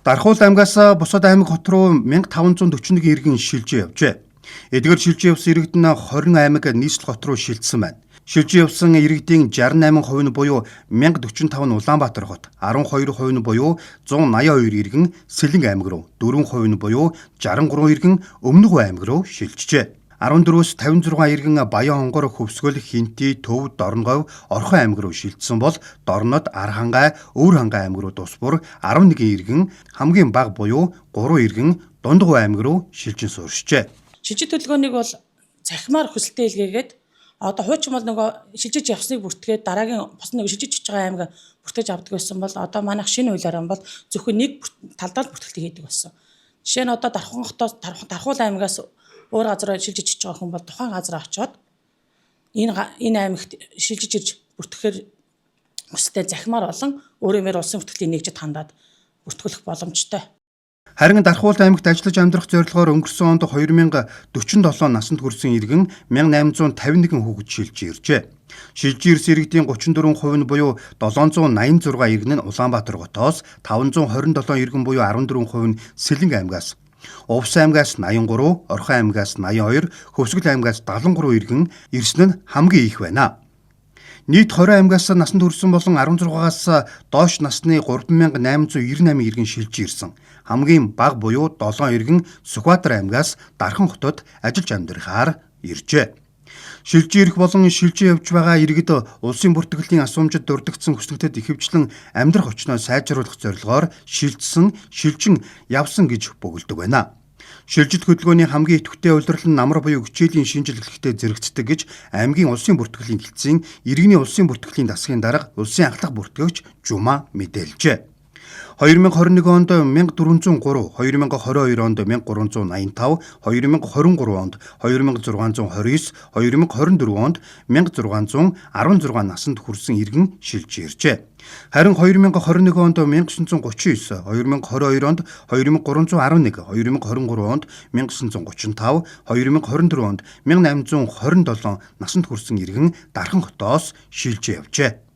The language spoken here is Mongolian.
Дархуул аймгаас бусад аймаг хот руу 1541 иргэн шилжиж явжээ. Эдгээр шилжиж явсан иргэдэн 20 аймаг нийслэл хот руу шилжсэн байна. Шилжиж явсан иргэдийн 68% нь буюу 1045 нь Улаанбаатар хот, 12% нь буюу 182 иргэн Сэлэнг аймаг руу, 4% нь буюу 63 иргэн Өмнөг аймаг руу шилжжээ. 14-өөс 56 иргэн Баян хонгор, Хөвсгөл, Хинти, Төв, Дорногов, Орхон аймаг руу шилжсэн бол Дорнод, Архангай, Өвөр хангай аймаг руу тус бүр 11 иргэн хамгийн бага буюу 3 иргэн Дундгов аймаг руу шилжин сууршжээ. Шилжиж төлөвлөгөөнийг бол цахимаар хүсэлтээ илгээгээд одоо хуучин бол нөгөө шилжиж явсныг бүртгээд дараагийн бос нэг шилжиж байгаа аймаг бүртгэж авдаг байсан бол одоо манайх шинэ хуулиар бол зөвхөн нэг талдаа бүртгэлтийг хийдэг болсон. Жишээ нь одоо Дархуул аймагаас өөр газар шилжиж байгаа хүн бол тухайн газар очиод энэ аймагт шилжиж ирж бүртгэхээр хүсэлтээ захимаар болон өөрөөр улсын бүртгэлийн нэгжид хандаад бүртгүүлэх боломжтой. Харин Дархуул аймагт ажиллаж амьдрах зорилгоор өнгөрсөн онд 2047 наснд хүрсэн иргэн 1851 хүүхэд шилжиж иржээ. Шилжиж ирсэн иргэдийн 34% нь буюу 786 иргэн нь Улаанбаатар хотоос, 527 иргэн буюу 14% нь Сэлэнг аймгаас, Увс аймгаас 83, Орхон аймгаас 82, Хөвсгөл аймгаас 73 иргэн ирсэн нь хамгийн их байна. Нийт 20 аймгаас насанд хүрсэн болон 16-аас доош насны 3898 иргэн шилжиж ирсэн. Хамгийн бага буюу 7 иргэн Сүхбаатар аймгаас Дархан хотод ажиллаж амьдрахаар иржээ. Шилжиж ирэх болон шилжиж явж байгаа иргэд улсын бүртгэлийн асуумжид дурддагдсан хүсэлтэд ихэвчлэн амьдрах очноо сайжруулах зорилгоор шилжсэн, шилжин явсан гэж бөгөлдөг байна. Шилжилт хөдөлгөөний хамгийн идэвхтэй улирал нь намар буюу хичээлийн шинжилгэлтэй зэрэгцдэг гэж аймгийн улсын бүртгэлийн хэлтсийн иргэний улсын бүртгэлийн дасгын дарга улсын ахлах бүртгэгч Жума мэдээлжээ. 2021 онд 1403, 2022 онд 1385, 2023 онд 2629, 2024 онд 1616 наснд хүрсэн иргэн шилжиж иржээ. Харин 2021 онд 1939, 2022 онд 2311, 2023 онд 1935, 2024 онд 1827 наснд хүрсэн иргэн Дархан хотоос шилжиж явжээ.